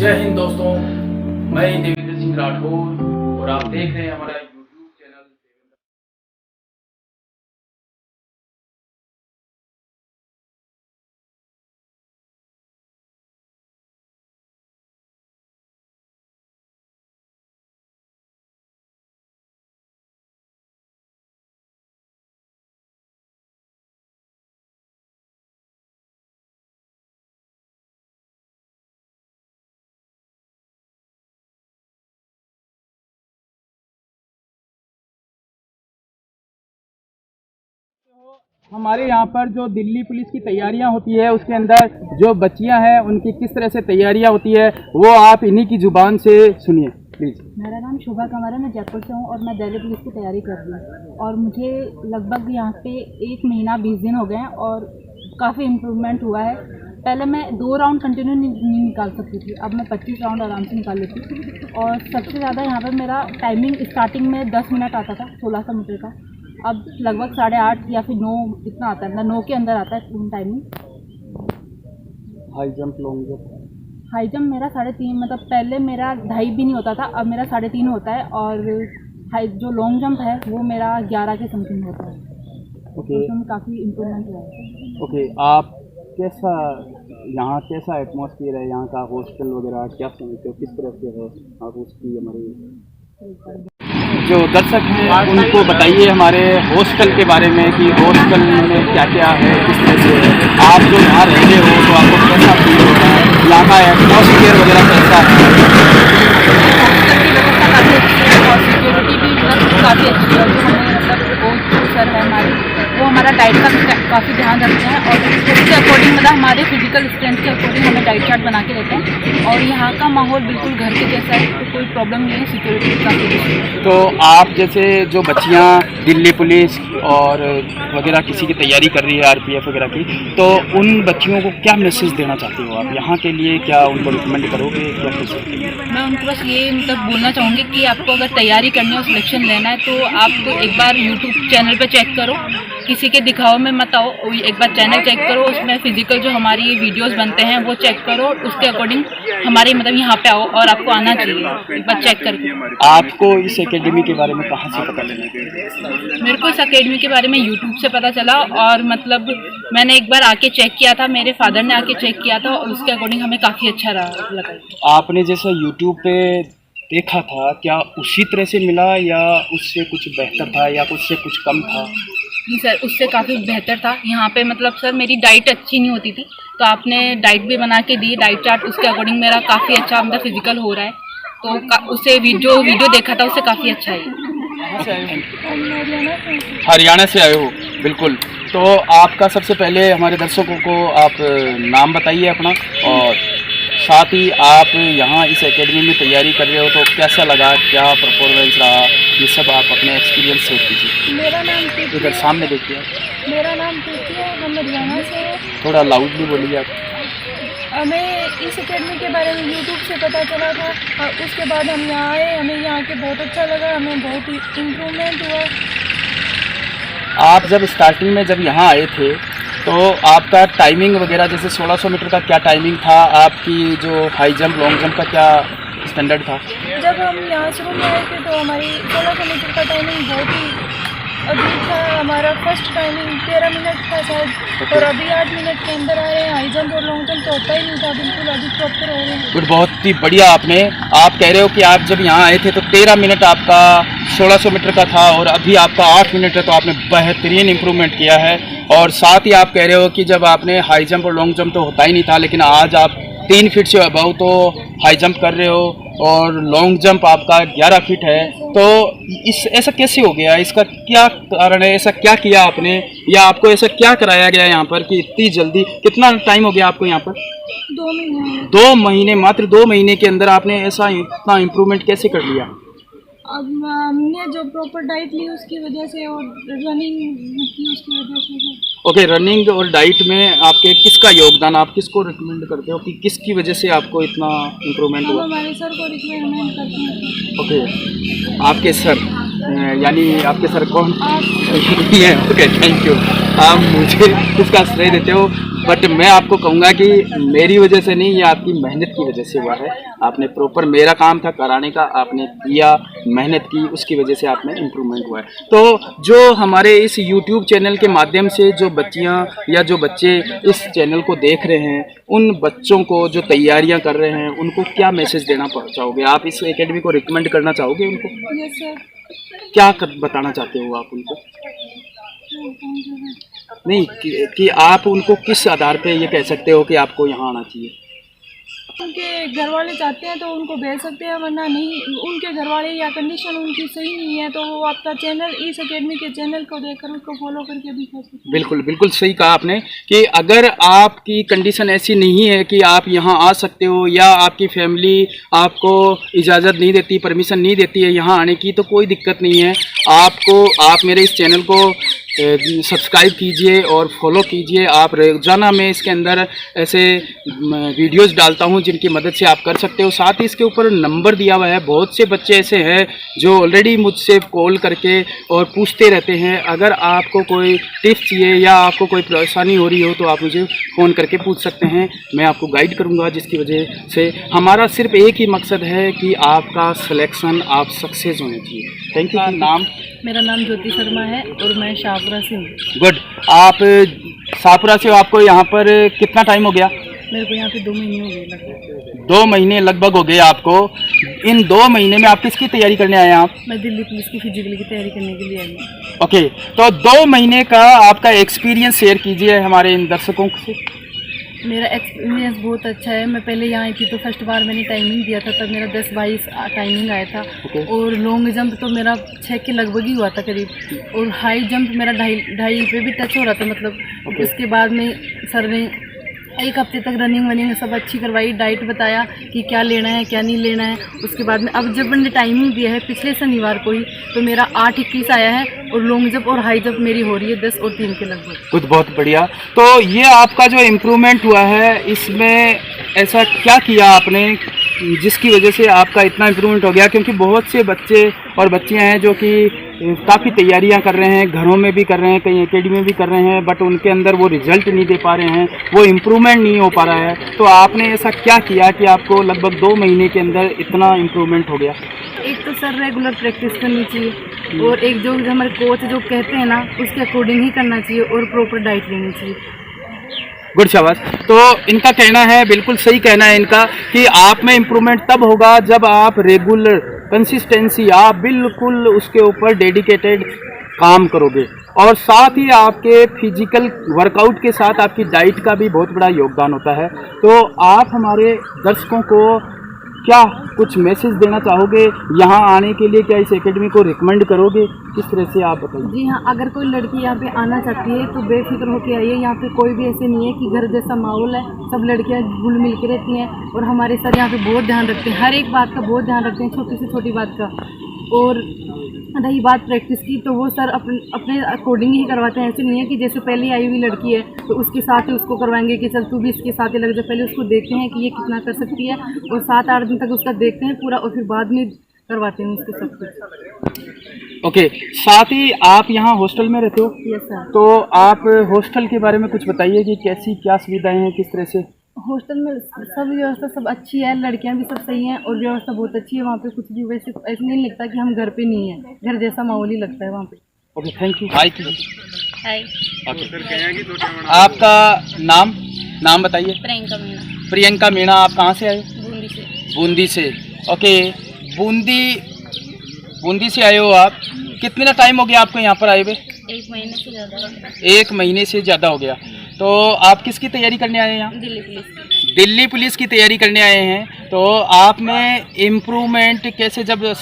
जय हिंद दोस्तों, मैं देवेंद्र सिंह राठौर और आप देख रहे हैं हमारा यूट्यूब चैनल। हमारे यहाँ पर जो दिल्ली पुलिस की तैयारियाँ होती है उसके अंदर जो बच्चियाँ हैं उनकी किस तरह से तैयारियाँ होती है वो आप इन्हीं की ज़ुबान से सुनिए प्लीज़। मेरा नाम शुभा कमर है, मैं जयपुर से हूँ और मैं दिल्ली पुलिस की तैयारी कर रही हूँ और मुझे लगभग यहाँ पे 1 महीना 20 दिन हो गए हैं और काफ़ी इम्प्रूवमेंट हुआ है। पहले मैं 2 राउंड कंटिन्यू नहीं निकाल सकती थी, अब मैं 25 राउंड आराम से निकाल लेती हूँ। और सबसे ज़्यादा यहाँ पर मेरा टाइमिंग स्टार्टिंग में 10 मिनट आता था 1600 मीटर का, अब लगभग 8:30 या फिर 9 इतना आता है, 9 के अंदर आता है timing. High jump long jump high jump मेरा 3.5 मतलब पहले मेरा 2.5 भी नहीं होता था, अब मेरा 3.5 होता है और हाई जो लॉन्ग जंप है वो मेरा 11 के समथिंग होता है। ओके उसमें काफ़ी इम्प्रूवमेंट हुआ है। ओके, आप कैसा यहाँ कैसा एटमॉस्फेयर है यहाँ का, हॉस्टल वगैरह क्या समझते हो, किस तरह से है आप उसकी हमारी जो दर्शक हैं उनको बताइए हमारे हॉस्टल के बारे में कि हॉस्टल में क्या क्या है, किस तरह से है, आप जो यहाँ रहते हो तो आपको कैसा फील होता है, यहाँ का एटमॉस्फेयर वगैरह कैसा है। सिक्योरिटी भी काफ़ी अच्छी है, जो हमें कोच सर है हमारे वो हमारा डाइट का काफ़ी ध्यान रखते हैं और उसके अकॉर्डिंग मतलब हमारे फिजिकल स्ट्रेंथ के अकॉर्डिंग हमें डाइट चार्ट बना के देते हैं और यहाँ का माहौल बिल्कुल घर के जैसा है, तो कोई प्रॉब्लम नहीं है, सिक्योरिटी काफ़ी अच्छी है। तो आप जैसे जो बच्चियाँ दिल्ली पुलिस और वगैरह किसी की तैयारी कर रही है आरपीएफ वगैरह की, तो उन बच्चियों को क्या मैसेज देना चाहते हो आप यहाँ के लिए, क्या उनको रिकमेंड करोगे क्या कैसे? मैं उनको बस ये मतलब बोलना चाहूँगी कि आपको अगर तैयारी करनी हो, सिलेक्शन लेना है तो आप एक बार यूट्यूब चैनल पे चेक करो, किसी के दिखाओ में मत आओ, एक बार चैनल चेक करो, उसमें फिजिकल जो हमारी वीडियोस बनते हैं वो चेक करो, उसके अकॉर्डिंग हमारे मतलब यहाँ पे आओ और आपको आना चाहिए एक बार चेक करके। आपको इस एकेडमी के बारे में कहाँ से पता चला? मेरे को इस एकेडमी के बारे में यूट्यूब से पता चला और मतलब मैंने एक बार आके चेक किया था, मेरे फादर ने आके चेक किया था और उसके अकॉर्डिंग हमें काफ़ी अच्छा लगा। आपने जैसा यूट्यूब पे देखा था क्या उसी तरह से मिला या उससे कुछ बेहतर था या उससे कुछ कम था? जी सर, उससे काफ़ी बेहतर था। यहाँ पे मतलब सर मेरी डाइट अच्छी नहीं होती थी तो आपने डाइट भी बना के दी, डाइट चार्ट, उसके अकॉर्डिंग मेरा काफ़ी अच्छा मतलब फिजिकल हो रहा है, तो उससे वीडियो देखा था उससे काफ़ी अच्छा है। हरियाणा से आए हो, बिल्कुल। तो आपका सबसे पहले हमारे दर्शकों को आप नाम बताइए अपना और साथ ही आप यहाँ इस एकेडमी में तैयारी कर रहे हो तो कैसा लगा, क्या परफॉर्मेंस रहा, ये सब आप अपने एक्सपीरियंस शेयर कीजिए। मेरा नाम इधर सामने देखिए, मेरा नाम प्रीति है, हम हरियाणा से हैं। थोड़ा लाउडली बोलिए आप। हमें इस एकेडमी के बारे में यूट्यूब से पता चला था और उसके बाद हम यहाँ आए, हमें यहाँ के बहुत अच्छा लगा, हमें बहुत ही इम्प्रूवमेंट हुआ। आप जब स्टार्टिंग में जब यहाँ आए थे तो आपका टाइमिंग वगैरह जैसे 1600 मीटर का क्या टाइमिंग था, आपकी जो हाई जंप लॉन्ग जंप का क्या स्टैंडर्ड था? जब हम यहाँ शुरू में आए थे तो हमारी 1600 मीटर का टाइमिंग बहुत ही अजीब था, हमारा फर्स्ट टाइमिंग 13 मिनट था शायद और अभी 8 मिनट के अंदर आ रहे हैं। हाई जंप और लॉन्ग जंप तो होता ही नहीं था, बिल्कुल अभी प्रॉपर हो रहे हैं। गुड, बहुत ही बढ़िया। आप कह रहे हो कि आप जब यहाँ आए थे तो 13 मिनट आपका 1600 मीटर का था और अभी आपका 8 मिनट है, तो आपने बेहतरीन इम्प्रूवमेंट किया है। और साथ ही आप कह रहे हो कि जब आपने हाई जंप और लॉन्ग जंप तो होता ही नहीं था, लेकिन आज आप 3 फीट से अबव तो हाई जंप कर रहे हो और लॉन्ग जंप आपका 11 फीट है, तो ऐसा कैसे हो गया, इसका क्या कारण है, ऐसा क्या किया आपने या आपको ऐसा क्या कराया गया यहाँ पर कि इतनी जल्दी, कितना टाइम हो गया आपको यहाँ पर? 2 महीने। 2 महीने, मात्र 2 महीने के अंदर आपने ऐसा इतना इम्प्रूवमेंट कैसे कर लिया? अब हमने जो प्रॉपर डाइट ली उसकी वजह से और रनिंग की उसकी वजह से। ओके, रनिंग और डाइट में आपके किसका योगदान, आप किसको रिकमेंड करते हो कि किसकी वजह से आपको इतना इम्प्रूवमेंट हुआ? हमारे सर को रिकमेंड करते हैं। ओके, आपके सर यानी आपके सर कौन ये ओके थैंक यू। आप मुझे इसका श्रेय देते हो, बट मैं आपको कहूँगा कि मेरी वजह से नहीं, ये आपकी मेहनत की वजह से हुआ है। आपने प्रॉपर, मेरा काम था कराने का, आपने किया, मेहनत की, उसकी वजह से आप में इम्प्रूवमेंट हुआ है। तो जो हमारे इस यूट्यूब चैनल के माध्यम से जो बच्चियाँ या जो बच्चे इस चैनल को देख रहे हैं, उन बच्चों को जो तैयारियाँ कर रहे हैं, उनको क्या मैसेज देना चाहोगे? आप इस एकेडमी को रिकमेंड करना चाहोगे उनको? Yes sir. क्या बताना चाहते हो आप उनको? नहीं कि आप उनको किस आधार पे ये कह सकते हो कि आपको यहाँ आना चाहिए? उनके घर वाले चाहते हैं तो उनको भेज सकते हैं, वरना नहीं, उनके घर वाले या कंडीशन उनकी सही नहीं है तो वो आपका चैनल, इस एकेडमी के चैनल को देखकर उसको फॉलो करके भी कर सकते हैं। बिल्कुल बिल्कुल सही कहा आपने कि अगर आपकी कंडीशन ऐसी नहीं है कि आप यहाँ आ सकते हो या आपकी फैमिली आपको इजाज़त नहीं देती, परमिशन नहीं देती है यहाँ आने की, तो कोई दिक्कत नहीं है। आप मेरे इस चैनल को सब्सक्राइब कीजिए और फॉलो कीजिए। आप रोज़ाना मैं इसके अंदर ऐसे वीडियोस डालता हूं जिनकी मदद से आप कर सकते हो। साथ ही इसके ऊपर नंबर दिया हुआ है। बहुत से बच्चे ऐसे हैं जो ऑलरेडी मुझसे कॉल करके और पूछते रहते हैं। अगर आपको कोई टिप्स चाहिए या आपको कोई परेशानी हो रही हो तो आप मुझे फ़ोन करके पूछ सकते हैं, मैं आपको गाइड करूँगा। जिसकी वजह से हमारा सिर्फ एक ही मकसद है कि आपका सिलेक्शन, आप सक्सेस होने चाहिए। Thank you. नाम? मेरा नाम ज्योति शर्मा है और मैं शाहपुरा से हूँ। गुड। आप शाहपुरा से हो, आपको यहाँ पर कितना टाइम हो गया? मेरे को यहाँ पे 2 महीने हो गए लगभग। 2 महीने लगभग हो गए आपको। इन 2 महीने में आप किसकी तैयारी करने आए हैं आप? मैं दिल्ली पुलिस की फिजिकल की तैयारी करने के लिए आई हूँ। ओके, तो 2 महीने का आपका एक्सपीरियंस शेयर कीजिए हमारे इन दर्शकों से। मेरा एक्सपीरियंस बहुत अच्छा है। मैं पहले यहाँ आई थी तो फर्स्ट बार मैंने टाइमिंग दिया था, तब मेरा 10-22 टाइमिंग आया था। और लॉन्ग जंप तो मेरा 6 के लगभग ही हुआ था करीब, और हाई जंप मेरा 2.5 पे भी टच हो रहा था मतलब। उसके बाद में सर ने 1 हफ्ते तक रनिंग वनिंग सब अच्छी करवाई, डाइट बताया कि क्या लेना है क्या नहीं लेना है। उसके बाद में अब जब मैंने टाइमिंग दिया है पिछले शनिवार को ही, तो मेरा 8:21 आया है और लॉन्ग जंप और हाई जंप मेरी हो रही है 10 और 3 के लगभग। कुछ बहुत बढ़िया। तो ये आपका जो इम्प्रूवमेंट हुआ है, इसमें ऐसा क्या किया आपने जिसकी वजह से आपका इतना इम्प्रूवमेंट हो गया? क्योंकि बहुत से बच्चे और बच्चियां हैं जो कि काफ़ी तैयारियां कर रहे हैं, घरों में भी कर रहे हैं, कहीं एकेडमी में भी कर रहे हैं, बट उनके अंदर वो रिजल्ट नहीं दे पा रहे हैं, वो इम्प्रूवमेंट नहीं हो पा रहा है। तो आपने ऐसा क्या किया कि आपको लगभग 2 महीने के अंदर इतना इम्प्रूवमेंट हो गया? एक तो सर रेगुलर प्रैक्टिस करनी चाहिए, और एक जो हमारे कोच जो कहते हैं ना उसके अकॉर्डिंग ही करना चाहिए, और प्रॉपर डाइट लेनी चाहिए। गुड, शाबाश। तो इनका कहना है, बिल्कुल सही कहना है इनका, कि आप में इम्प्रूवमेंट तब होगा जब आप रेगुलर कंसिस्टेंसी, आप बिल्कुल उसके ऊपर डेडिकेटेड काम करोगे, और साथ ही आपके फिजिकल वर्कआउट के साथ आपकी डाइट का भी बहुत बड़ा योगदान होता है। तो आप हमारे दर्शकों को क्या कुछ मैसेज देना चाहोगे यहाँ आने के लिए? क्या इस एकेडमी को रिकमेंड करोगे? किस तरह से आप बताइए। जी हाँ, अगर कोई लड़की यहाँ पे आना चाहती है तो बेफिक्र होकर आइए। यहाँ पे कोई भी ऐसे नहीं है कि घर जैसा माहौल है, सब लड़कियाँ घुल मिल के रहती हैं, और हमारे सर यहाँ पे बहुत ध्यान रखते हैं, हर एक बात का बहुत ध्यान रखते हैं, छोटी से छोटी बात का। और रही बात प्रैक्टिस की, तो वो सर अपने अकॉर्डिंग ही करवाते हैं। ऐसे नहीं है कि जैसे पहले आई हुई लड़की है तो उसके साथ ही उसको करवाएंगे कि चल तू भी इसके साथ ही लग जा। पहले उसको देखते हैं कि ये कितना कर सकती है, और 7-8 दिन तक उसका देखते हैं पूरा, और फिर बाद में करवाते हैं उसको सब कुछ। ओके, साथ ही आप यहाँ हॉस्टल में रहते हो? Yes sir. तो आप हॉस्टल के बारे में कुछ बताइए कि कैसी क्या सुविधाएं हैं, किस तरह से? हॉस्टल में सब व्यवस्था सब अच्छी है, लड़कियां भी सब सही हैं, और व्यवस्था बहुत अच्छी है। वहाँ पे कुछ भी वैसे ऐसे नहीं लगता कि हम घर पे नहीं है, घर जैसा माहौल ही लगता है वहाँ पे। Okay, thank you. Hi hi. आपका नाम बताइए। प्रियंका मीणा। प्रियंका मीणा, आप कहाँ से आए? बूंदी से। बूंदी से। ओके, बूंदी से आए हो आप। कितना टाइम हो गया आपको यहाँ पर आए हुए? 1 महीने से ज़्यादा। 1 महीने से ज़्यादा हो गया। तो आप किसकी तैयारी करने आए हैं यहाँ? दिल्ली पुलिस की। दिल्ली पुलिस की तैयारी करने आए हैं। तो आप में इम्प्रूवमेंट कैसे, जब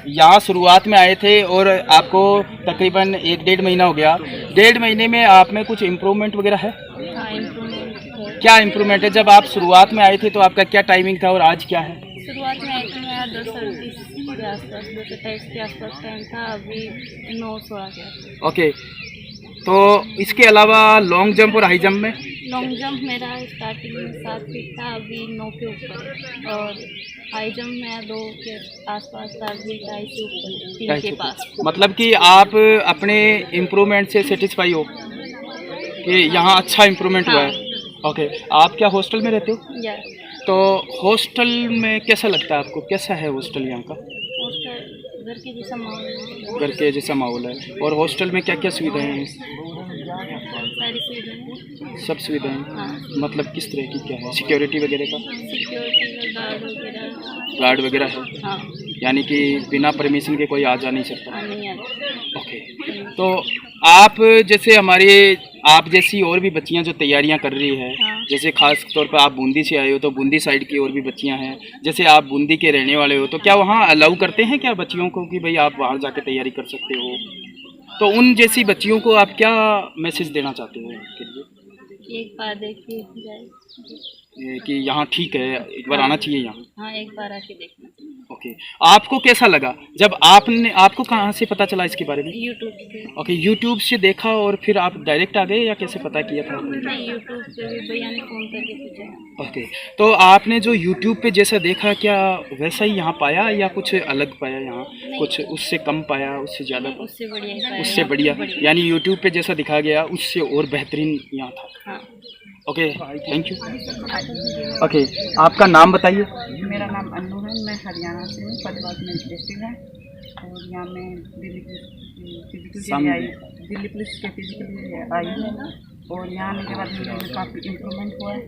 यहाँ शुरुआत में आए थे और आपको तकरीबन 1-1.5 महीना हो गया, 1.5 महीने में आप में कुछ इम्प्रूवमेंट वगैरह है? हाँ, इम्प्रूवमेंट है। क्या इम्प्रूवमेंट है? जब आप शुरुआत में आए थे तो आपका क्या टाइमिंग था और आज क्या है? शुरुआत में आई थी मेरा 2:30 के आसपास, 2:28 के आसपास टाइम था, अभी 9:16 के आसपास। ओके, तो इसके अलावा लॉन्ग जंप और हाई जंप में? लॉन्ग जंप मेरा स्टार्टिंग में 7 फीट था, अभी 9 के ऊपर है। और हाई जंप मेरा 2 के आसपास था, अभी 2.5 से ऊपर 3 के पास। मतलब कि आप अपने इम्प्रूवमेंट से सेटिस्फाई हो कि यहाँ अच्छा इम्प्रूवमेंट हुआ है? ओके, आप क्या हॉस्टल में रहते हो? या तो हॉस्टल में कैसा लगता है आपको, कैसा है हॉस्टल यहाँ का? हॉस्टल घर के जैसा माहौल है, घर के जैसा माहौल है। और हॉस्टल में क्या क्या सुविधाएं हैं? सारी सुविधाएं। सब सुविधाएं? हाँ, मतलब किस तरह की क्या है? सिक्योरिटी वगैरह का? सिक्योरिटी का गार्ड वगैरह है? हाँ, यानी कि बिना परमिशन के कोई आ जा नहीं सकता? नहीं आता। ओके, तो आप जैसे हमारे आप जैसी और भी बच्चियां जो तैयारियां कर रही है, हाँ। जैसे खास तौर पर आप बूंदी से आए हो तो बूंदी साइड की और भी बच्चियां हैं, जैसे आप बूंदी के रहने वाले हो, तो क्या वहाँ अलाउ करते हैं क्या बच्चियों को कि भाई आप बाहर जाके तैयारी कर सकते हो? तो उन जैसी बच्चियों को आप क्या मैसेज देना चाहते हो उनके लिए? एक बार देखिए जाए। कि यहाँ ठीक है, एक बार आना चाहिए यहाँ? हाँ, एक बार आके देखना। ओके, आपको कैसा लगा जब आपको कहाँ से पता चला इसके बारे में? यूट्यूब पे। ओके, यूट्यूब से देखा और फिर आप डायरेक्ट आ गए या कैसे पता किया था आपने? नहीं, यूट्यूब पे भी भैया ने फ़ोन करके पूछा। ओके, तो आपने जो यूट्यूब पे जैसा देखा क्या वैसा ही यहाँ पाया या कुछ अलग पाया यहाँ? कुछ उससे कम पाया, उससे ज़्यादा पाया? उससे बढ़िया ही पाया। उससे बढ़िया, यानी यूट्यूब पे जैसा दिखा गया उससे और बेहतरीन यहाँ था। हाँ। Okay, thank you. ओके, आपका नाम बताइए। मेरा नाम अन्नू है, मैं हरियाणा से हूँ, फतेहाबाद में डिस्ट्रिक्ट है। और यहाँ मैं दिल्ली पुलिस के लिए आई हूँ। और यहाँ आने के बाद मेरे काफ़ी इम्प्रूवमेंट हुआ है।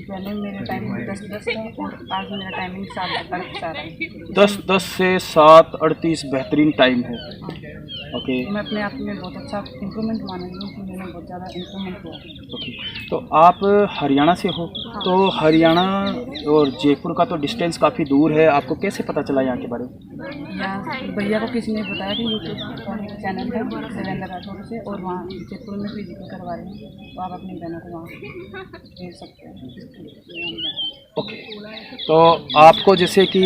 पहले मेरे टाइमिंग 10:10 था और आज मेरा टाइमिंग 7:38 है। 10:10 से 7:38 बेहतरीन टाइम है। ओके, मैं अपने आप में बहुत अच्छा इम्प्रूवमेंट मानूंगी कि मैंने बहुत ज़्यादा इम्प्रूवमेंट हुआ है। ओके, तो आप हरियाणा से हो, तो हरियाणा और जयपुर का तो डिस्टेंस काफ़ी दूर है, आपको कैसे पता चला यहाँ के बारे में? यहाँ भैया को किसी ने बताया कि यूट्यूब पर एक चैनल है देवेंद्र राठौर से, और वहाँ जयपुर में फिजिकल करवा रहे हैं, तो आप अपनी बहनों को वहाँ भेज सकते हैं। ओके, तो आपको जैसे कि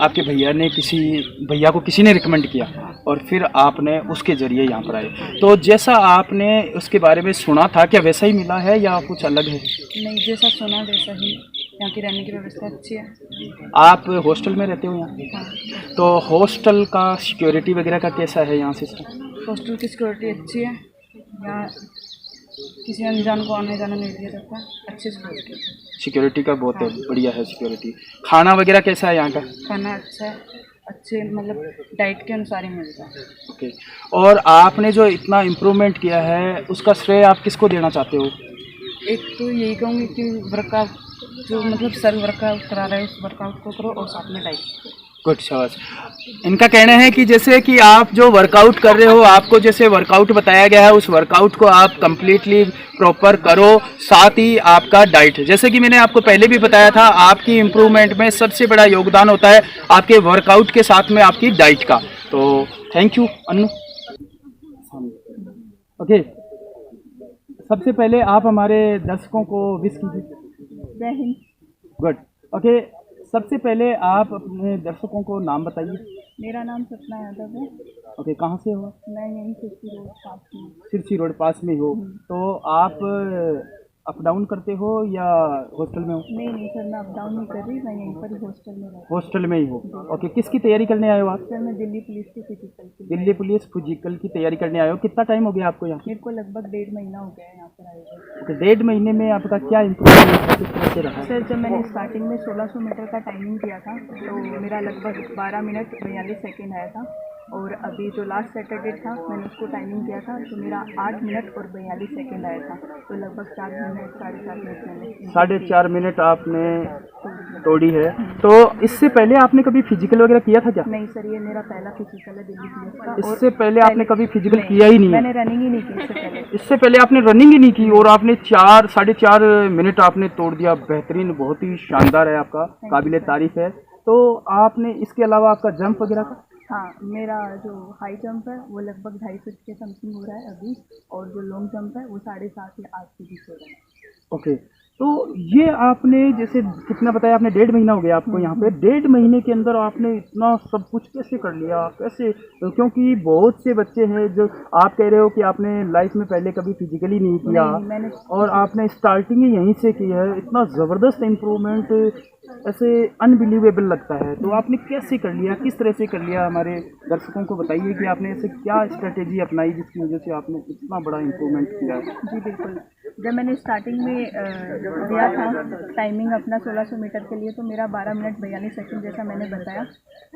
आपके भैया को किसी ने रिकमेंड किया और फिर आपने उसके ज़रिए यहाँ पर आए, तो जैसा आपने उसके बारे में सुना था क्या वैसा ही मिला है या कुछ अलग है? नहीं, जैसा सुना वैसा ही। यहाँ की रहने की व्यवस्था अच्छी है। आप हॉस्टल में रहते हो यहाँ? हाँ, तो हॉस्टल का सिक्योरिटी वगैरह का कैसा है यहाँ सिस्टम? हॉस्टल की सिक्योरिटी अच्छी है। यहाँ किसी अनजान को आने जाना नहीं दिया जाता, अच्छी सिक्योरिटी। सिक्योरिटी का बहुत बढ़िया है सिक्योरिटी। खाना वगैरह कैसा है यहाँ का? खाना अच्छा है, अच्छे मतलब डाइट के अनुसार ही मिलता है। ओके, और आपने जो इतना इम्प्रूवमेंट किया है उसका श्रेय आप किसको देना चाहते हो? एक तो यही कहूँगी कि वर्कआउट जो मतलब सर वर्कआउट करा रहे हैं उस वर्कआउट को करो और साथ में डाइट। गुड, शाबाश। इनका कहना है कि जैसे कि आप जो वर्कआउट कर रहे हो, आपको जैसे वर्कआउट बताया गया है उस वर्कआउट को आप कंप्लीटली प्रॉपर करो, साथ ही आपका डाइट, जैसे कि मैंने आपको पहले भी बताया था, आपकी इम्प्रूवमेंट में सबसे बड़ा योगदान होता है आपके वर्कआउट के साथ में आपकी डाइट का। तो थैंक यू अन्नू। ओके, सबसे पहले आप हमारे दर्शकों को विश कीजिए। जय हिंद। गुड। ओके, सबसे पहले आप अपने दर्शकों को नाम बताइए। मेरा नाम सपना यादव है। ओके, कहाँ से हो? मैं यहीं सिरसी रोड पास में। सिरसी रोड पास में हो, तो आप अप डाउन करते हो या हॉस्टल में हो? नहीं सर, मैं अप डाउन नहीं कर रही, मैं यहीं पर ही हॉस्टल में रहती हॉस्टल में ही हो। ओके, किसकी तैयारी करने आए हो आप? हूँ। सर मैं दिल्ली पुलिस की फिजिकल की। दिल्ली पुलिस फिजिकल की तैयारी करने आए हो। कितना टाइम हो गया आपको यहाँ? मेरे को लगभग 1.5 महीना हो गया है यहाँ पर आए हुए। ओके, 1.5 महीने में आपका क्या इम्प्रूवमेंट किस तरह से रहा? सर जब मैंने स्टार्टिंग में 1600 मीटर का टाइमिंग किया था तो मेरा लगभग 12 मिनट 42 सेकेंड आया था, और अभी जो लास्ट सैटरडे था मैंने उसको टाइमिंग किया था तो मेरा 8 मिनट और 42 सेकेंड आया था, तो लगभग 4 मिनट 4.5 मिनट मैंने 4.5 मिनट आपने तोड़ी है। तो इससे पहले आपने कभी फिजिकल वगैरह किया था क्या? नहीं सर, ये मेरा पहला फिजिकल है दिल्ली पुलिस का। और इससे पहले आपने कभी फिजिकल किया ही नहीं है? मैंने रनिंग ही नहीं की इससे पहले। इससे पहले आपने रनिंग ही नहीं की और आपने 4-4.5 मिनट आपने तोड़ दिया। बेहतरीन, बहुत ही शानदार है, आपका काबिले तारीफ है। तो आपने इसके अलावा आपका जंप वगैरह का? हाँ, मेरा जो हाई जंप है वो लगभग 2.5 फीट के समथिंग हो रहा है अभी, और जो लॉन्ग जंप है वो 7.5 या 8 के बीच हो रहा है। ओके, तो ये आपने जैसे कितना बताया आपने, 1.5 महीना हो गया आपको यहाँ पे, 1.5 महीने के अंदर आपने इतना सब कुछ कैसे कर लिया, कैसे? क्योंकि बहुत से बच्चे हैं जो आप कह रहे हो कि आपने लाइफ में पहले कभी फिजिकली नहीं किया, मैंने और आपने स्टार्टिंग ही यहीं से की है, इतना ज़बरदस्त इम्प्रूवमेंट ऐसे अनबिलीवेबल लगता है। तो आपने कैसे कर लिया, किस तरह से कर लिया? हमारे दर्शकों को बताइए कि आपने ऐसे क्या स्ट्रेटेजी अपनाई जिसकी वजह से आपने इतना बड़ा इम्प्रूवमेंट किया। जी बिल्कुल, जब मैंने स्टार्टिंग में दिया था टाइमिंग अपना 1600 मीटर के लिए, तो मेरा 12 मिनट 42 सेकंड जैसा मैंने बताया।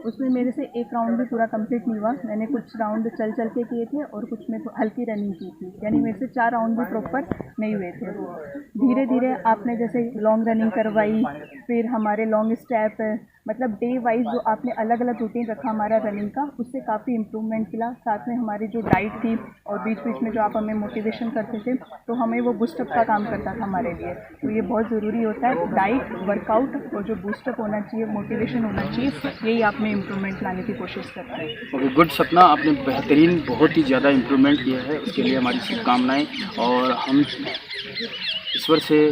उसमें मेरे से एक राउंड भी पूरा कंप्लीट नहीं हुआ। मैंने कुछ राउंड चल के किए थे और कुछ में हल्की रनिंग की थी, यानी मेरे से 4 राउंड भी प्रॉपर नहीं हुए थे। धीरे धीरे आपने जैसे लॉन्ग रनिंग करवाई, फिर हमारे लॉन्ग स्टेप, मतलब डे वाइज जो आपने अलग अलग रूटीन रखा हमारा रनिंग का, उससे काफ़ी इम्प्रूवमेंट मिला। साथ में हमारी जो डाइट थी और बीच बीच में जो आप हमें मोटिवेशन करते थे, तो हमें वो बूस्टअप का काम करता था हमारे लिए। तो ये बहुत ज़रूरी होता है, डाइट, वर्कआउट और जो बूस्टअप होना चाहिए, मोटिवेशन होना चाहिए, यही आप में इम्प्रूवमेंट लाने की कोशिश करते हैं। ओके, गुड सपना, आपने बेहतरीन बहुत ही ज़्यादा इम्प्रूवमेंट किया है, उसके लिए हमारी शुभकामनाएँ। और हम ईश्वर से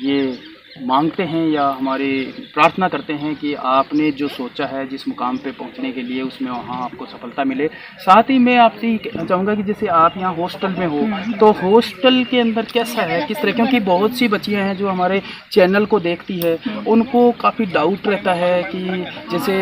ये मांगते हैं या हमारी प्रार्थना करते हैं कि आपने जो सोचा है जिस मुकाम पे पहुंचने के लिए, उसमें वहाँ आपको सफलता मिले। साथ ही मैं आपसे ये कहना चाहूँगा कि जैसे आप यहाँ हॉस्टल में हो, तो हॉस्टल के अंदर कैसा है, किस तरह, क्योंकि बहुत सी बच्चियाँ हैं जो हमारे चैनल को देखती है, उनको काफ़ी डाउट रहता है कि जैसे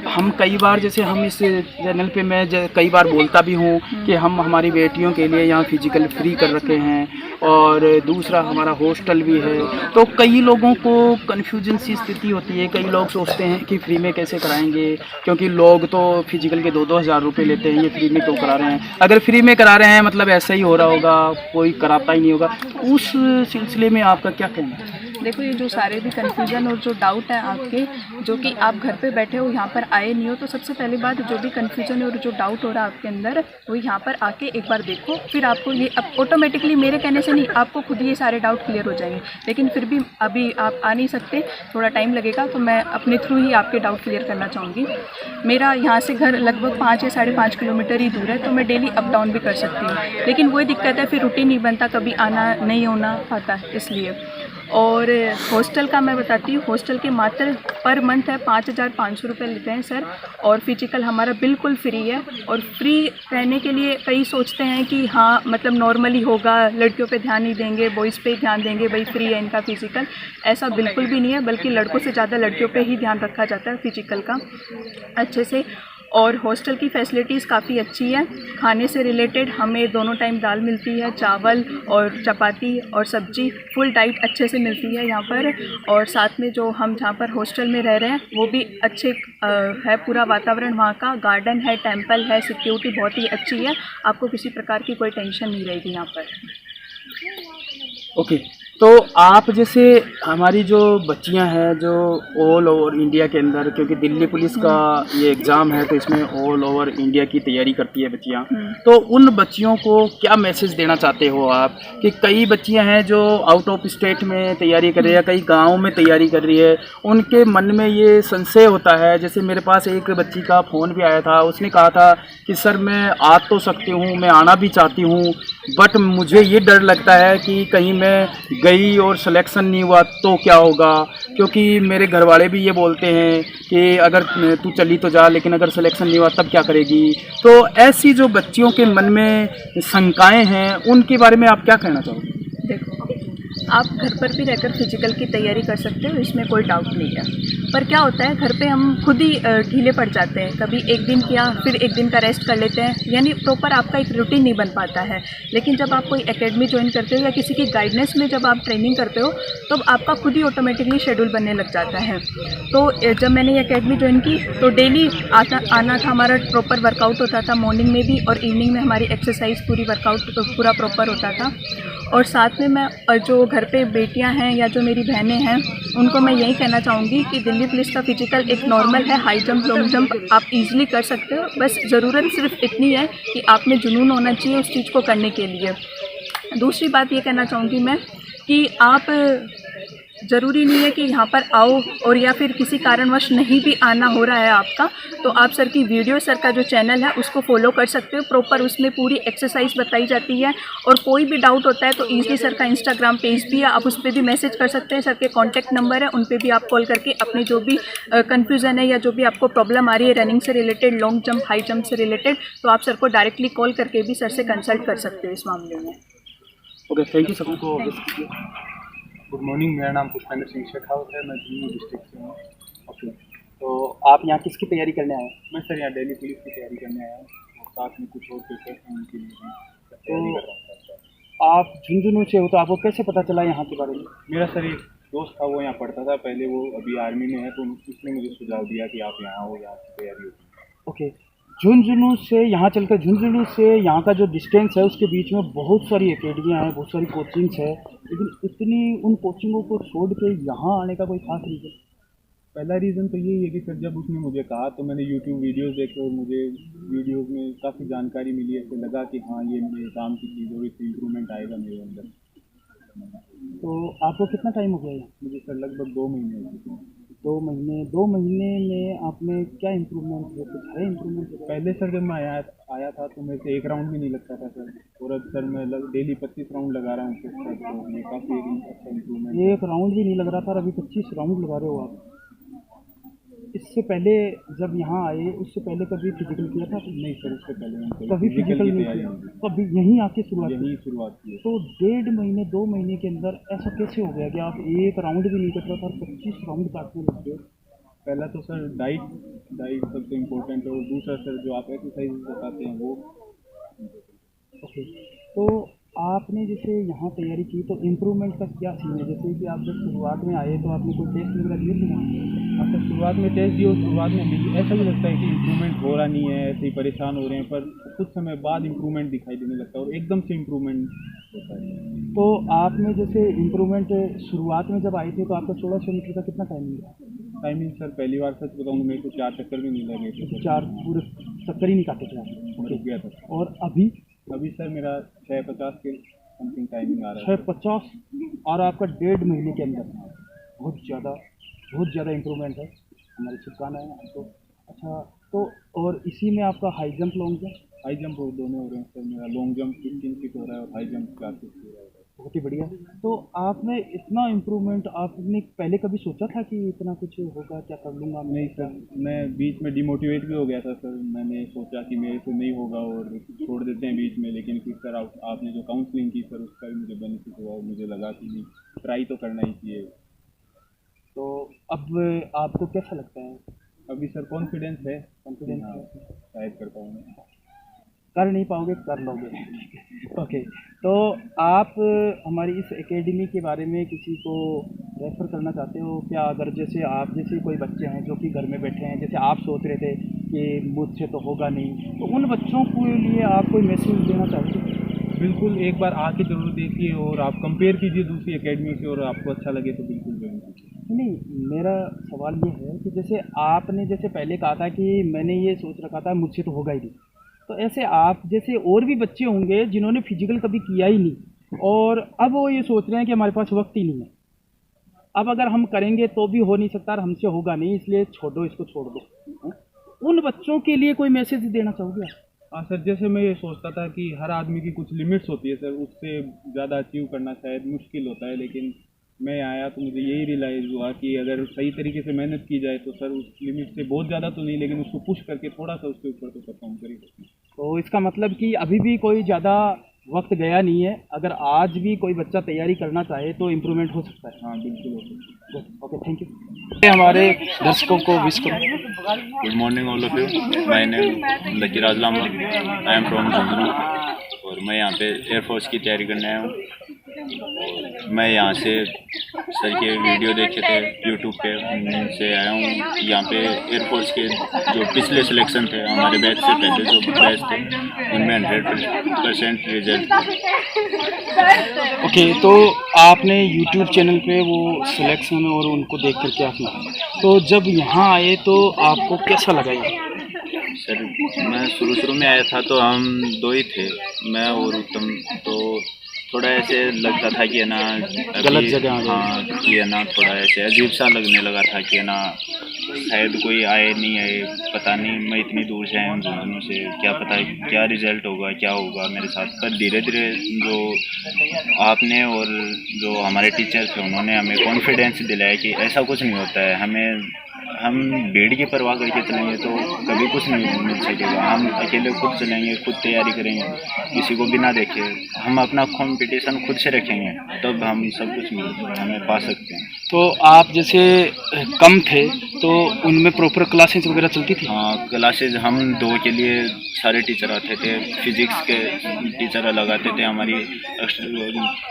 हम कई बार, जैसे हम इस चैनल पे मैं कई बार बोलता भी हूँ कि हम हमारी बेटियों के लिए यहाँ फिजिकल फ्री कर रखे हैं, और दूसरा हमारा हॉस्टल भी है। तो कई लोगों को कन्फ्यूजन सी स्थिति होती है, कई लोग सोचते हैं कि फ्री में कैसे कराएंगे, क्योंकि लोग तो फिजिकल के 2-2 हज़ार रुपये लेते हैं, ये फ्री में क्यों करा रहे हैं? अगर फ्री में करा रहे हैं मतलब ऐसा ही हो रहा होगा, कोई कराता ही नहीं होगा। उस सिलसिले में आपका क्या कहना है? देखो, ये जो सारे भी कन्फ्यूज़न और जो डाउट है आपके, जो कि आप घर पे बैठे हो, यहाँ पर आए नहीं हो, तो सबसे पहली बात, जो भी कन्फ्यूज़न और जो डाउट हो रहा है आपके अंदर, वो यहाँ पर आके एक बार देखो, फिर आपको ये अब ऑटोमेटिकली, मेरे कहने से नहीं, आपको खुद ये सारे डाउट क्लियर हो जाएंगे। लेकिन फिर भी अभी आप आ नहीं सकते, थोड़ा टाइम लगेगा, तो मैं अपने थ्रू ही आपके डाउट क्लियर करना चाहूँगी। मेरा यहाँ से घर लगभग 5 या 5.5 किलोमीटर ही दूर है, तो मैं डेली अप डाउन भी कर सकती हूँ। लेकिन वही दिक्कत है, फिर रूटीन नहीं बनता, कभी आना नहीं होना पाता, इसलिए। और हॉस्टल का मैं बताती हूँ, हॉस्टल के मात्र पर मंथ है 5,500 रुपये लेते हैं सर, और फिजिकल हमारा बिल्कुल फ्री है। और फ्री रहने के लिए कई सोचते हैं कि हाँ मतलब नॉर्मली होगा, लड़कियों पे ध्यान नहीं देंगे, बॉयज़ पे ध्यान देंगे, भाई फ्री है इनका फिजिकल। ऐसा बिल्कुल भी नहीं है, बल्कि लड़कों से ज़्यादा लड़कियों पे ही ध्यान रखा जाता है फिजिकल का अच्छे से। और हॉस्टल की फैसिलिटीज़ काफ़ी अच्छी है। खाने से रिलेटेड हमें दोनों टाइम दाल मिलती है, चावल और चपाती और सब्जी, फुल डाइट अच्छे से मिलती है यहाँ पर। और साथ में जो हम जहाँ पर हॉस्टल में रह रहे हैं, वो भी अच्छे है, पूरा वातावरण वहाँ का, गार्डन है, टेंपल है, सिक्योरिटी बहुत ही अच्छी है, आपको किसी प्रकार की कोई टेंशन नहीं रहेगी यहाँ पर। ओके, तो आप जैसे हमारी जो बच्चियां हैं जो ऑल ओवर इंडिया के अंदर, क्योंकि दिल्ली पुलिस का ये एग्ज़ाम है, तो इसमें ऑल ओवर इंडिया की तैयारी करती है बच्चियां, तो उन बच्चियों को क्या मैसेज देना चाहते हो आप? कि कई बच्चियां हैं जो आउट ऑफ स्टेट में तैयारी कर रही है, कई गाँव में तैयारी कर रही है, उनके मन में ये संशय होता है। जैसे मेरे पास एक बच्ची का फ़ोन भी आया था, उसने कहा था कि सर मैं आ तो सकती हूँ, मैं आना भी चाहती हूँ, बट मुझे ये डर लगता है कि कहीं मैं गई और सिलेक्शन नहीं हुआ तो क्या होगा, क्योंकि मेरे घर वाले भी ये बोलते हैं कि अगर तू चली तो जा, लेकिन अगर सिलेक्शन नहीं हुआ तब क्या करेगी। तो ऐसी जो बच्चियों के मन में शंकाएं हैं, उनके बारे में आप क्या कहना चाहोगे? देखो, आप घर पर भी रहकर फिजिकल की तैयारी कर सकते हो, इसमें कोई डाउट नहीं है। पर क्या होता है, घर पे हम खुद ही ढीले पड़ जाते हैं, कभी एक दिन किया फिर एक दिन का रेस्ट कर लेते हैं, यानी प्रॉपर आपका एक रूटीन नहीं बन पाता है। लेकिन जब आप कोई एकेडमी ज्वाइन करते हो या किसी की गाइडेंस में जब आप ट्रेनिंग करते हो, तो आपका खुद ही ऑटोमेटिकली शेड्यूल बनने लग जाता है। तो जब मैंने ये एकेडमी ज्वाइन की, तो डेली आना था, हमारा प्रॉपर वर्कआउट होता था, मॉर्निंग में भी और इवनिंग में हमारी एक्सरसाइज पूरी वर्कआउट पूरा प्रॉपर होता था। और साथ में मैं जो घर पे बेटियां हैं या जो मेरी बहनें हैं, उनको मैं यही कहना चाहूँगी कि दिल्ली पुलिस का फिजिकल एक नॉर्मल है, हाई जंप, लॉन्ग जंप आप इजीली कर सकते हो। बस ज़रूरत सिर्फ इतनी है कि आप में जुनून होना चाहिए उस चीज़ को करने के लिए। दूसरी बात ये कहना चाहूँगी मैं कि आप ज़रूरी नहीं है कि यहाँ पर आओ, और या फिर किसी कारणवश नहीं भी आना हो रहा है आपका, तो आप सर की वीडियो, सर का जो चैनल है उसको फॉलो कर सकते हो। प्रॉपर उसमें पूरी एक्सरसाइज बताई जाती है, और कोई भी डाउट होता है तो ईज़िली सर का इंस्टाग्राम पेज भी है, आप उस पर भी मैसेज कर सकते हैं। सर के कॉन्टैक्ट नंबर है, उन पर भी आप कॉल करके अपनी जो भी कन्फ्यूज़न है या जो भी आपको प्रॉब्लम आ रही है रनिंग से related, long jump, high jump से रिलेटेड, तो आप सर को डायरेक्टली कॉल करके भी सर से कंसल्ट कर सकते हो इस मामले में। ओके, थैंक यू सर को। गुड मॉर्निंग, मेरा नाम पुष्पेंद्र सिंह शेखावत है, मैं झुंझुनू डिस्ट्रिक्ट से हूँ। ओके, तो आप यहाँ किसकी तैयारी करने आए हैं? मैं सर यहाँ दिल्ली पुलिस की तैयारी करने आया हूँ, और साथ में कुछ और पेपर्स हैं उनके लिए भी तैयारी कर रहा हूँ। आप झुंझुनू से हो, तो आपको कैसे पता चला यहाँ के बारे में? मेरा सर एक दोस्त था, वो यहाँ पढ़ता था पहले, वो अभी आर्मी में है, तो उसने मुझे सुझाव दिया कि आप यहाँ हो, यहाँ की तैयारी होती है। ओके, झुंझुनू से यहाँ चलकर, झुंझुनू से यहाँ का जो डिस्टेंस है उसके बीच में बहुत सारी एकेडमियाँ हैं, बहुत सारी कोचिंग्स है, लेकिन इतनी उन कोचिंगों को छोड़ के यहाँ आने का कोई खास रीज़न? पहला रीज़न तो यही है कि सर जब उसने मुझे कहा तो मैंने यूट्यूब वीडियोस देखे, और मुझे वीडियोस में काफ़ी जानकारी मिली, ऐसे लगा कि हाँ ये मेरे काम की चीज़, और इससे इम्प्रूवमेंट आएगा मेरे अंदर। तो आपको कितना टाइम हो गया है? मुझे सर लगभग 2 महीने हो चुके हैं। 2 महीने में आपने क्या इम्प्रूवमेंट है? कुछ है इम्प्रूवमेंट? पहले सर जब मैं आया था तो मेरे से एक राउंड भी नहीं लगता था सर, और अब सर मैं डेली 25 राउंड लगा रहा हूँ सर, तो ये काफ़ी अच्छा इम्प्रूवमेंट। एक राउंड भी नहीं लग रहा था, अभी 25 राउंड लगा रहे हो आप। इससे पहले जब यहाँ आए, उससे पहले कभी फिजिकल किया था? नहीं सर, उससे पहले मैंने कभी फिजिकल नहीं किया, कभी यहीं आके शुरुआत की? यही शुरुआत की है। तो 1.5 महीने 2 महीने के अंदर ऐसा कैसे हो गया कि आप एक राउंड भी नहीं कर रहा था और 25 राउंड काटने लग गए? पहला तो सर डाइट सबसे इम्पोर्टेंट है, और दूसरा सर जो आप एक्सरसाइज बताते हैं वो। ओके, तो आपने जैसे यहाँ तैयारी की तो इम्प्रूवमेंट का क्या सीन है? जैसे कि आप जब शुरुआत में आए तो आपने कोई टेस्ट वगैरह दिए थे ना? अच्छा, शुरुआत में टेस्ट दिए, शुरुआत में ऐसा भी लगता है कि इम्प्रूवमेंट हो रहा नहीं है, ऐसे ही परेशान हो रहे हैं, पर कुछ समय बाद इम्प्रूवमेंट दिखाई देने लगता है और एकदम से इम्प्रूवमेंट होता है। तो आपने जैसे इम्प्रूवमेंट शुरुआत में जब आए थे तो आपका 1600 मीटर का कितना टाइम मिला? टाइमिंग सर पहली बार सच बताऊँ तो मेरे को 4 चक्कर भी नहीं लगे थे। 4 पूरे चक्कर ही नहीं काटे थे आप? मैं रुक गया था। और अभी सर मेरा 6:50 के समथिंग टाइमिंग आ रहा है। 6:50, और आपका 1.5 महीने के अंदर बहुत ज़्यादा इम्प्रूवमेंट है, हमारी शुभकामना है आपको। अच्छा, तो और इसी में आपका high jump, long jump? High jump दोनों हो रहे हैं सर, मेरा लॉन्ग जंप 15 फीट हो रहा है और हाई जंप 4 फीट हो रहा है। बहुत ही बढ़िया। तो आपने इतना इम्प्रूवमेंट आपने पहले कभी सोचा था कि इतना कुछ होगा, क्या कर लूँगा? नहीं सर, मैं बीच में डिमोटिवेट भी हो गया था सर, मैंने सोचा कि मेरे से नहीं होगा और छोड़ देते हैं बीच में, लेकिन फिर सर आपने जो काउंसलिंग की सर उसका भी मुझे बेनिफिट हुआ, और मुझे लगा कि नहीं, ट्राई तो करना ही चाहिए। तो अब आपको कैसा लगता है? अभी सर कॉन्फिडेंस है, शायद कर पाऊँगा। कर नहीं पाओगे, कर लोगे। ओके, तो आप हमारी इस एकेडमी के बारे में किसी को रेफ़र करना चाहते हो क्या? अगर जैसे आप जैसे कोई बच्चे हैं जो कि घर में बैठे हैं, जैसे आप सोच रहे थे कि मुझसे तो होगा नहीं, तो उन बच्चों के लिए आप कोई मैसेज देना चाहते हो? बिल्कुल, एक बार आके ज़रूर देखिए और आप कंपेयर कीजिए दूसरी एकेडमियों से, और आपको अच्छा लगे तो बिल्कुल ज्वाइन कीजिए। नहीं, मेरा सवाल ये है कि जैसे आपने जैसे पहले कहा था कि मैंने ये सोच रखा था मुझसे तो होगा ही नहीं, तो ऐसे आप जैसे और भी बच्चे होंगे जिन्होंने फिजिकल कभी किया ही नहीं, और अब वो ये सोच रहे हैं कि हमारे पास वक्त ही नहीं है, अब अगर हम करेंगे तो भी हो नहीं सकता और हमसे होगा नहीं, इसलिए छोड़ो, इसको छोड़ दो। उन बच्चों के लिए कोई मैसेज देना चाहोगे? हाँ सर, जैसे मैं ये सोचता था कि हर आदमी की कुछ लिमिट्स होती है सर, उससे ज़्यादा अचीव करना शायद मुश्किल होता है, लेकिन मैं आया तो मुझे यही रियलाइज़ हुआ कि अगर सही तरीके से मेहनत की जाए तो सर उस लिमिट से बहुत ज़्यादा तो नहीं, लेकिन उसको पुश करके थोड़ा सा उसके ऊपर तो परफॉर्म कर ही सकते हैं। तो इसका मतलब कि अभी भी कोई ज़्यादा वक्त गया नहीं है, अगर आज भी कोई बच्चा तैयारी करना चाहे तो इम्प्रूवमेंट हो सकता है। हाँ बिल्कुल हो सकता है। Okay, thank you. हमारे दर्शकों को विश करो। Good morning all of you, my name Lucky Rajlama, I am from Jhunjhunu, और मैं यहाँ पे एयरफोर्स की तैयारी करने आया हूँ। मैं यहाँ से सर के वीडियो देखे थे यूट्यूब पे, उनसे आया हूँ यहाँ पे। एयरफोर्स के जो पिछले सिलेक्शन थे हमारे बैच से पहले जो बैच थे उनमें 100% रिजल्ट। ओके, तो आपने यूट्यूब चैनल पे वो सिलेक्शन और उनको देख कर क्या किया, तो जब यहाँ आए तो आपको कैसा लगा? सर मैं शुरू में आया था तो हम 2 ही थे, मैं और उत्तम, तो थोड़ा ऐसे लगता था कि है ना गलत जगह आ गए। हाँ, कि है ना थोड़ा ऐसे अजीब सा लगने लगा था कि है ना शायद कोई आए नहीं आए, पता नहीं, मैं इतनी दूर से आया हूँ झुंझुनू से, क्या पता क्या रिजल्ट होगा, क्या होगा मेरे साथ। पर धीरे धीरे जो आपने और जो हमारे टीचर थे उन्होंने हमें कॉन्फिडेंस दिलाया कि ऐसा कुछ नहीं होता है, हम भीड़ की परवाह करके चलेंगे तो कभी कुछ नहीं मिल सकेगा। हम अकेले खुद चलेंगे, खुद तैयारी करेंगे, किसी को बिना देखे, हम अपना कंपटीशन खुद से रखेंगे, तब हम सब कुछ हमें पा सकते हैं। तो आप जैसे कम थे तो उनमें प्रॉपर क्लासेस वगैरह चलती थी? हाँ, क्लासेज हम 2 के लिए सारे टीचर आते थे, फिजिक्स के टीचर अलग आते थे, हमारी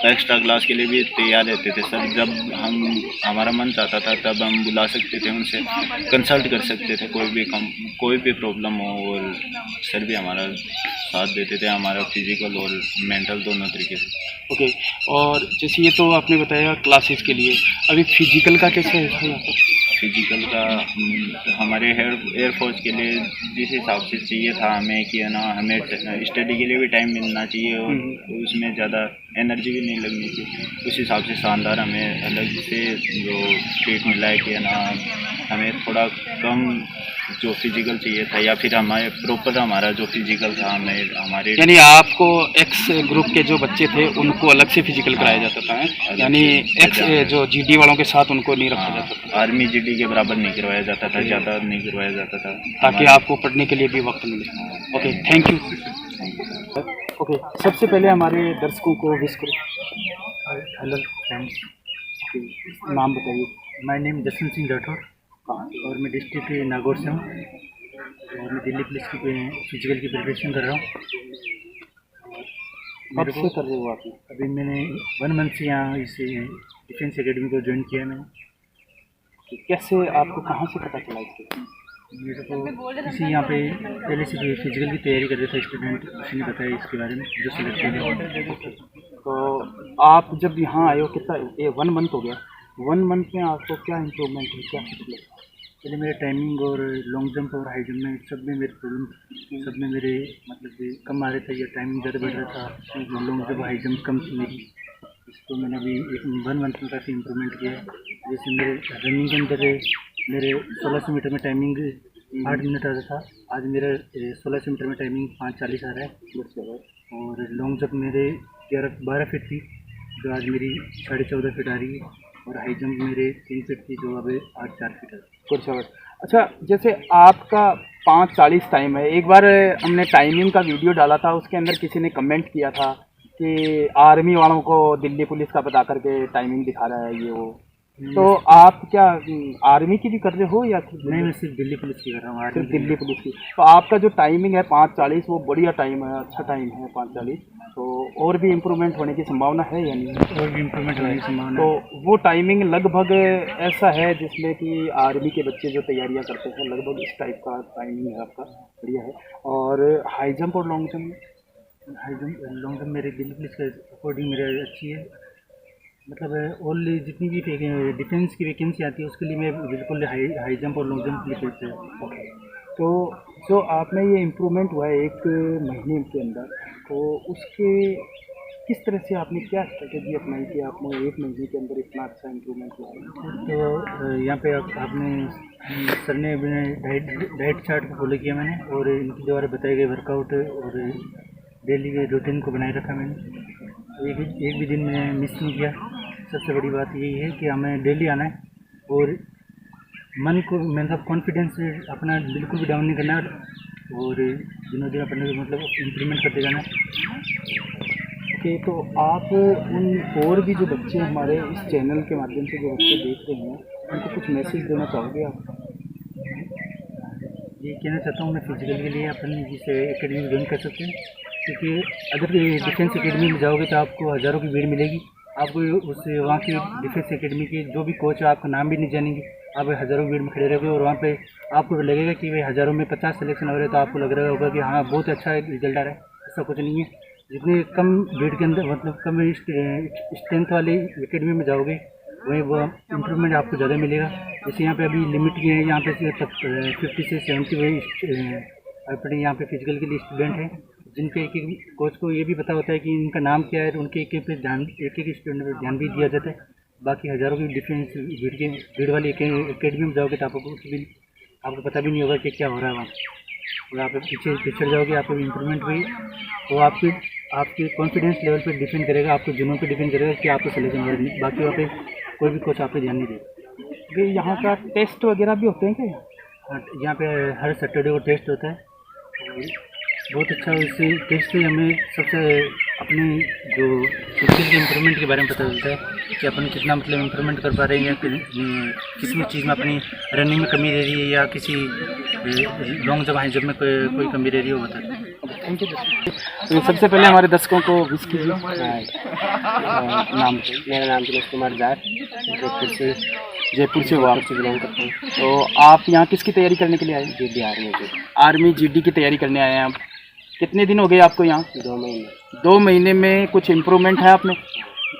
एक्स्ट्रा क्लास के लिए भी तैयार रहते थे सर। जब हमारा मन चाहता था तब हम बुला सकते थे, उनसे कंसल्ट कर सकते थे, कोई भी प्रॉब्लम हो, और सर भी हमारा साथ देते थे, हमारा फिजिकल और मेंटल दोनों तरीके से। ओके, और जैसे ये तो आपने बताया क्लासेस के लिए, अभी फिजिकल का कैसे है यहाँ पर? फिजिकल का हमारे एयरफोर्स के लिए जिस हिसाब से चाहिए था हमें कि है ना, हमें स्टडी के लिए भी टाइम मिलना चाहिए और उसमें ज़्यादा एनर्जी भी नहीं लगनी चाहिए, उस हिसाब से शानदार हमें अलग से जो ट्रीट मिला है कि है ना, हमें थोड़ा कम जो फिजिकल चाहिए था, या फिर हमारे प्रॉपर हमारा जो फिजिकल था हमारे यानी आपको एक्स ग्रुप के जो बच्चे थे उनको अलग से फिजिकल कराया जाता था, यानी एक्स जो जीडी वालों के साथ उनको नहीं रखा जाता था? आर्मी जीडी के बराबर नहीं करवाया जाता था, ज़्यादा नहीं करवाया जाता था, ताकि आपको पढ़ने के लिए भी वक्त मिले। Okay, thank you. ओके, सबसे पहले हमारे दर्शकों को विश करो। हेलो फ्रेंड्स, नाम बताइए। माय नेम जसवंत सिंह राठौर और मैं डिस्ट्रिक्ट नागौर से हूँ और मैं दिल्ली पुलिस की फिजिकल की प्रिपरेशन कर रहा हूँ। कब से कर रहे हो आप? अभी मैंने 1 मंथ से यहाँ इस डिफेंस एकेडमी को ज्वाइन किया है मैंने। कैसे आपको कहाँ से पता चला इसके? मेरे को इसी यहाँ पे पहले से फिजिकल की तैयारी कर रहा था स्टूडेंट, उसी ने बताया इसके बारे में जो सिलेक्ट किया। तो आप जब यहाँ आए हो कितना 1 मंथ हो गया, 1 मंथ में आपको क्या इम्प्रूवमेंट है, क्या कुछ लगा? पहले मेरे टाइमिंग और लॉन्ग जंप और हाई जंप में सब में मेरे प्रॉब्लम, सब में मेरे मतलब कि कम आ रहे थे या टाइमिंग ज़्यादा बढ़ रहा था, लॉन्ग जंप हाई जंप कम थी मेरी। इसको मैंने अभी 1 मंथ में काफ़ी इम्प्रूवमेंट किया है। जैसे मेरे रनिंग के अंदर मेरे 1600 मीटर में टाइमिंग 8 मिनट आ रहा था, आज मेरा 1600 मीटर में टाइमिंग 5:40 आ रहा है। और लॉन्ग जंप मेरे 12 फीट थी जो आज मेरी 14.5 फीट आ रही है, और हाई जंप मेरे 3 फीट थी जो अब आज 4 फीट है। अच्छा, जैसे आपका 5:40 टाइम है, एक बार हमने टाइमिंग का वीडियो डाला था, उसके अंदर किसी ने कमेंट किया था कि आर्मी वालों को दिल्ली पुलिस का बता करके टाइमिंग दिखा रहा है ये वो, तो आप क्या आर्मी की भी कर रहे हो या नहीं? मैं सिर्फ दिल्ली पुलिस की कर रहा हूँ। सिर्फ दिल्ली पुलिस की। तो आपका जो टाइमिंग है 5:40 वो बढ़िया टाइम है, अच्छा टाइम है 5:40, तो और भी इम्प्रूवमेंट होने की संभावना है या नहीं? और भी इम्प्रूवमेंट होने की संभावना। तो वो टाइमिंग लगभग ऐसा है जिसमें कि आर्मी के बच्चे जो तैयारियां करते हैं लगभग इस टाइप का टाइमिंग है आपका, बढ़िया है। और हाई जंप और long jump? High jump long jump मेरे दिल्ली पुलिस के अकॉर्डिंग मेरे अच्छी है, मतलब ऑल जितनी भी डिफेंस की वैकेंसी आती है उसके लिए मैं बिल्कुल हाई जंप और लॉन्ग जंप के लिए प्रिपेयर हूँ। तो जो आप में ये इम्प्रूवमेंट हुआ है 1 महीने के अंदर, तो उसके किस तरह से आपने क्या स्ट्रेटेजी अपनाई कि आपने 1 महीने के अंदर इतना अच्छा इम्प्रूवमेंट हुआ है? तो यहाँ पे आपने सर ने डाइट चार्ट को फॉलो किया मैंने, और इनके द्वारा बताए गए वर्कआउट और डेली के रूटीन को बनाए रखा मैंने। एक भी दिन में मिस नहीं किया। सबसे बड़ी बात यही है कि हमें डेली आना है और मन को मतलब कॉन्फिडेंस अपना बिल्कुल भी डाउन नहीं करना और दिनों दिन अपने मतलब इम्प्रूवमेंट करते जाना। ओके, तो आप उन और भी जो बच्चे हमारे इस चैनल के माध्यम से जो बच्चे देख रहे हैं उनको कुछ मैसेज देना चाहोगे आप? ये कहना चाहता हूँ मैं फिजिकल के लिए अपन जिस एकेडमी ज्वाइन कर सकते हैं, क्योंकि अगर डिफेंस एकेडमी में जाओगे तो आपको हज़ारों की भीड़ मिलेगी। आपको उस वहाँ की डिफेंस एकेडमी के जो भी कोच है आपका नाम भी नहीं जानेंगे, आप हज़ारों की भीड़ में खड़े रहोगे और वहाँ पे आपको लगेगा कि भाई हज़ारों में 50 सिलेक्शन हो रहे हैं, तो आपको लग रहा होगा कि हाँ बहुत अच्छा रिजल्ट आ रहा है। ऐसा कुछ नहीं है। जितने कम भीड़ के अंदर मतलब कम स्ट्रेंथ वाली एकेडमी में जाओगे वहीं वो इम्प्रूवमेंट आपको ज़्यादा मिलेगा। जैसे यहाँ पे अभी लिमिट की है, यहाँ पे 50 से 70 वही अपने यहाँ पे फिजिकल के लिए स्टूडेंट हैं, जिनके एक एक कोच को ये भी पता होता है कि इनका नाम क्या है, तो उनके एक एक पे ध्यान, एक एक स्टूडेंट पे ध्यान भी दिया जाता है। बाकी हज़ारों की डिफरेंस भीड़ वाली एकेडमी में जाओगे तो आपको कुछ भी, आपको पता भी नहीं होगा कि क्या हो रहा है वहाँ। और आप पीछे पिछड़ जाओगे, आपको इम्प्रूवमेंट हुई, वो आपके कॉन्फिडेंस लेवल पे डिपेंड करेगा, आपके जुनून पे डिपेंड करेगा कि आपको सिलेक्शन हो रहा है। बाकी वहाँ पे कोई भी कोच आप पे ध्यान नहीं देगा। ये यहाँ का टेस्ट वगैरह भी होते हैं क्या? हाँ, यहाँ पे हर सैटरडे को टेस्ट होता है, बहुत अच्छा। इससे टेस्ट से हमें सबसे अपने जो फिजिकल के इम्प्रूवमेंट के बारे में पता चलता है कि अपन कितना मतलब इम्प्रूवमेंट कर पा रहे हैं, या किसी भी चीज़ में अपनी रनिंग में कमी रह रही है, या किसी लॉन्ग जंप हाई जंप में कोई कमी रह रही है, वो बताता है। Thank you. तो सबसे पहले हमारे दर्शकों को विश कीजिए नाम। मेरा नाम दिनेश कुमार जार, जयपुर से हो आप? से बिलोंग करता हूँ। तो आप यहाँ किसकी तैयारी करने के लिए आए? जी बिहार में आर्मी जीडी की तैयारी करने आए हैं आप। कितने दिन हो गए आपको यहाँ? 2 महीने। 2 महीने में कुछ इम्प्रूवमेंट है आपने?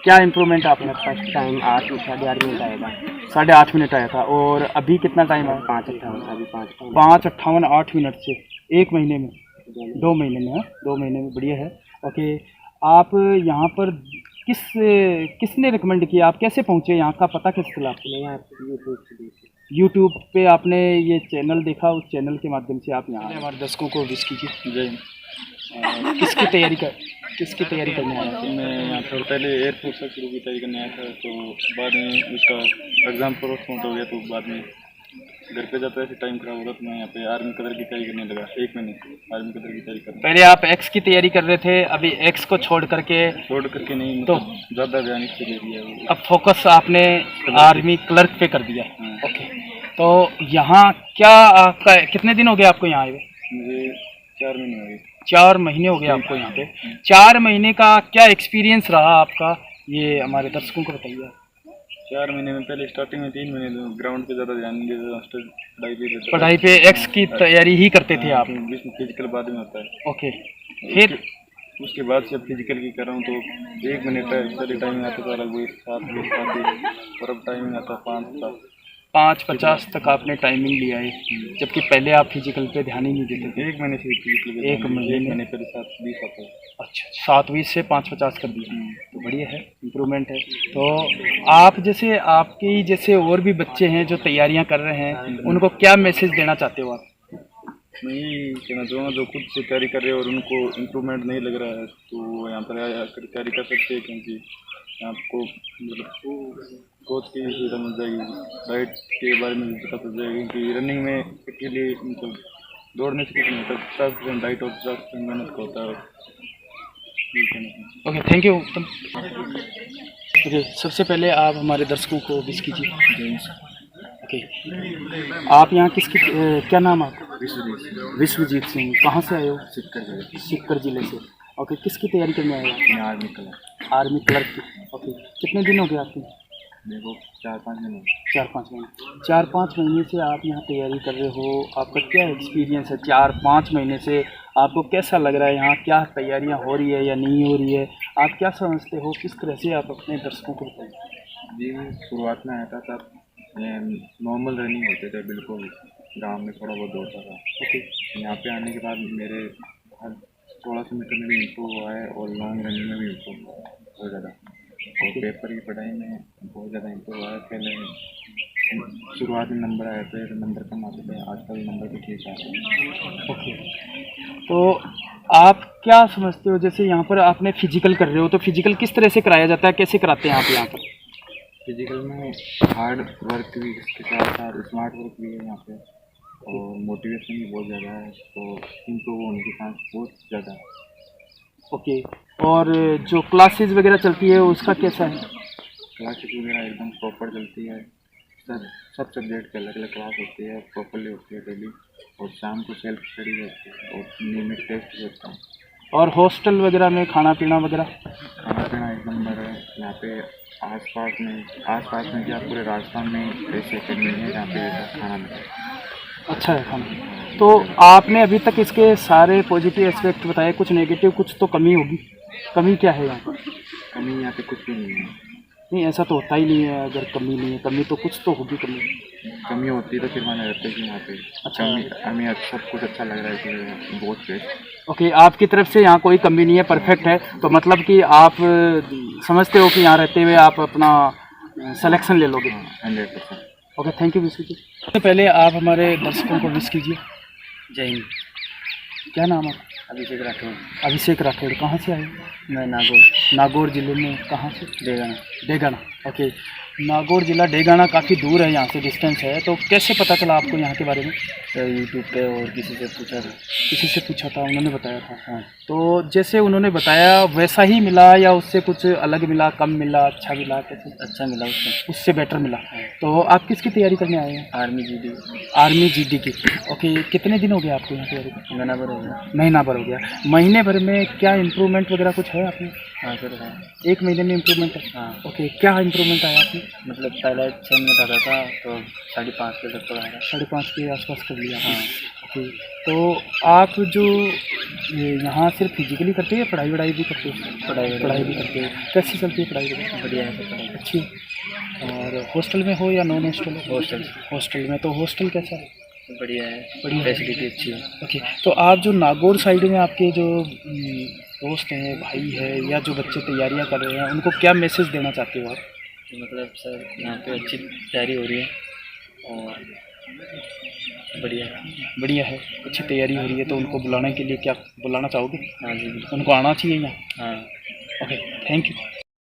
क्या इम्प्रूवमेंट आपने? फर्स्ट टाइम 8-8.5 मिनट आया था। 8.5 मिनट आया था। और अभी कितना टाइम है? 5:58 अभी 5:58 8 मिनट से 1 महीने में, 2 महीने में है, 2 महीने में, बढ़िया है। ओके, आप यहाँ पर किसने रिकमेंड किया? आप कैसे पहुँचे यहाँ? का पता कैसे चला आपको? मैं यूट्यूब से देखी। यूट्यूब पे आपने ये चैनल देखा, उस चैनल के माध्यम से आप यहाँ? हमारे दर्शकों को विश कीजिए। जय किसकी तैयारी करने आया था? मैं यहाँ पर पहले एयरफोर्स से शुरू की तैयारी करने आया था, तो बाद में उसका एग्ज़ाम पोस्टपोन हो गया, तो बाद में घर पे जाता ऐसे टाइम खराब हो रहा, तो मैं यहाँ पे आर्मी कदर की तैयारी करने लगा। 1 महीने से आर्मी कदर की तैयारी करने। पहले आप एक्स की तैयारी कर रहे थे, अभी एक्स को छोड़ करके नहीं, तो मतलब ज़्यादा ध्यान इससे दे दिया है। अब फोकस आपने आर्मी क्लर्क पे कर दिया। हाँ। ओके, तो यहाँ क्या आपका कितने दिन हो गए आपको यहाँ आए हुए? मुझे 4 महीने हो गए। 4 महीने हो गए आपको यहाँ पे। 4 महीने का क्या एक्सपीरियंस रहा आपका, ये हमारे दर्शकों को बताइए। 4 महीने में पहले स्टार्टिंग में 3 महीने ग्राउंड पे ज़्यादा ध्यान नहीं देता, पढ़ाई पे एक्स की तैयारी ही करते थे आप? जिसमें फिजिकल बाद में होता है। ओके, फिर उसके बाद से अब फिजिकल की कर रहा हूँ, तो 1 मिनट पहले टाइमिंग आता था लगभग 7 और अब टाइमिंग आता है 5:50 तक आपने टाइमिंग लिया है, जबकि पहले आप फिजिकल पे ध्यान ही नहीं देते थे। 1 महीने से फिजिकल 1 महीने पहले 7:20 आता है। अच्छा, 7:20 से 5:50 कर दिया, तो बढ़िया है, इम्प्रूवमेंट है। तो आप जैसे आपके जैसे और भी बच्चे हैं जो तैयारियां कर रहे हैं, उनको क्या मैसेज देना चाहते हो आप? मैं यही कहना चाहूँगा, जो खुद से तैयारी कर रहे हैं और उनको इम्प्रूवमेंट नहीं लग रहा है, तो यहाँ पर आकर तैयारी कर सकते हैं, क्योंकि आपको मतलब कोच की सुविधा मिल जाएगी, डाइट के बारे में भी पता चल जाएगा, क्योंकि रनिंग में अकेले मतलब दौड़ने से कुछ नहीं होता, 50% डाइट और 50% मेहनत का होता है। Okay, thank you. ओके, सबसे पहले आप हमारे दर्शकों को विश कीजिए। ओके, आप यहाँ किसकी क्या नाम आपका? विश्वजीत सिंह। कहाँ से आए हो? सिक्कर जिले से। ओके, किसकी तैयारी करने आए हो? आर्मी क्लर्क की। ओके, कितने दिन हो गए आपके? मेरे को 4-5 महीने। 4-5 महीने। 4-5 महीने से आप यहाँ तैयारी कर रहे हो, आपका क्या एक्सपीरियंस है? 4-5 महीने से आपको कैसा लग रहा है यहाँ? क्या तैयारियाँ हो रही है या नहीं हो रही है? आप क्या समझते हो? किस तरह से आप अपने दर्शकों को बताइए। जी, शुरुआत में आया था तब नॉर्मल रनिंग होते थे, बिल्कुल गांव में थोड़ा बहुत दौड़ता था। ओके, यहाँ पे आने के बाद मेरे हर 1600 मीटर में भी इम्प्रूव हुआ है और लॉन्ग रनिंग में भी इम्प्रूव हुआ है बहुत ज़्यादा, और पेपर की पढ़ाई में बहुत ज़्यादा इम्प्रूव हुआ है। पहले शुरुआत में नंबर आए थे तो नंबर कम आते थे, आजकल नंबर भी ठीक आते हैं। ओके, तो आप क्या समझते हो, जैसे यहाँ पर आपने फिजिकल कर रहे हो, तो फिजिकल किस तरह से कराया जाता है, कैसे कराते हैं आप यहाँ पर? फिजिकल में हार्ड वर्क भी इसके साथ साथ स्मार्ट वर्क भी है यहाँ पे, और मोटिवेशन भी बहुत ज़्यादा है, तो इम्प्रूव होने के चांस बहुत ज़्यादा है। ओके, और जो क्लासेस वगैरह चलती है उसका कैसा है? क्लासेस वगैरह एकदम प्रॉपर चलती है, सब सब्जेक्ट के अलग अलग क्लास होती है, प्रॉपरली होती है डेली, और शाम को सेल्फ स्टडी होती है और नियमित टेस्ट भी होता है। और हॉस्टल वगैरह में खाना पीना वगैरह? खाना पीना एक नंबर है यहाँ पे। आसपास में क्या पूरे राजस्थान में ऐसी अकेडमी है जहाँ पे ऐसा खाना मिलता है। अच्छा है खाना। तो आपने अभी तक इसके सारे पॉजिटिव एस्पेक्ट बताए, कुछ नेगेटिव, कुछ तो कमी होगी। कमी क्या है यहाँ पर? कमी यहाँ पे कुछ भी नहीं है। नहीं, ऐसा तो होता ही नहीं है, अगर कमी नहीं है, कमी तो कुछ तो होगी कमी। कमी होती है तो फिर मैंने रहते कि वहाँ पे अच्छा। हमें सब कुछ अच्छा लग रहा है कि बहुत बेस्ट। ओके, आपकी तरफ से यहाँ कोई कमी नहीं है, परफेक्ट है। तो मतलब कि आप समझते हो कि यहाँ रहते हुए आप अपना सिलेक्शन ले लोगे। 100%। Okay, thank you Vishu ji. सबसे पहले आप हमारे दर्शकों को विश कीजिए। जय हिंद। क्या नाम है? अभिषेक राठौर। अभिषेक राठौड़। कहाँ से आए? मैं नागौर। नागौर ज़िले में कहाँ से? देगाना। डेगाना। ओके, नागौर ज़िला डेगाना काफ़ी दूर है यहाँ से, डिस्टेंस है। तो कैसे पता चला आपको यहाँ के बारे में? यूट्यूब पे और किसी से पूछा था। किसी से पूछा था, उन्होंने बताया था। हाँ, तो जैसे उन्होंने बताया वैसा ही मिला या उससे कुछ अलग मिला, कम मिला, अच्छा मिला, कैसे? अच्छा मिला उसमें। उससे बेटर मिला। तो आप किसकी तैयारी करने आए हैं? Army GD. आर्मी जीडी की। ओके, कितने दिन हो गए आपको यहाँ तैयारी? महीना भर हो गया। महीना भर हो गया। महीने भर में क्या इम्प्रूवमेंट वगैरह कुछ है आपने? हाँ सर हाँ। एक महीने में इम्प्रूवमेंट है? हाँ। ओके, क्या इम्प्रूवमेंट आया आपने? मतलब पहले 6 मिनट आता था तो 5.5 के तक आया। 5.5 के आसपास कर लिया। हाँ। ओके, तो आप जो यहाँ सिर्फ फिजिकली करते हैं, पढ़ाई वढ़ाई भी करते हैं? पढ़ाई भी करते हैं। कैसी चलती है पढ़ाई वगैरह? बढ़िया है पढ़ाई। अच्छी। और हॉस्टल में हो या नॉन हॉस्टल? हॉस्टल। हॉस्टल में। तो हॉस्टल कैसा है? बढ़िया है। बढ़िया। फैसिलिटी अच्छी है। ओके, तो आप जो नागौर साइड में आपके जो दोस्त हैं, भाई है, या जो बच्चे तैयारियां कर रहे हैं, उनको क्या मैसेज देना चाहते हो आप? मतलब सर यहाँ पे अच्छी तैयारी हो रही है और बढ़िया है। बढ़िया है, अच्छी तैयारी हो रही है। तो उनको बुलाने के लिए क्या बुलाना चाहोगे? हाँ जी। उनको आना चाहिए यहाँ। हाँ। Okay, thank you.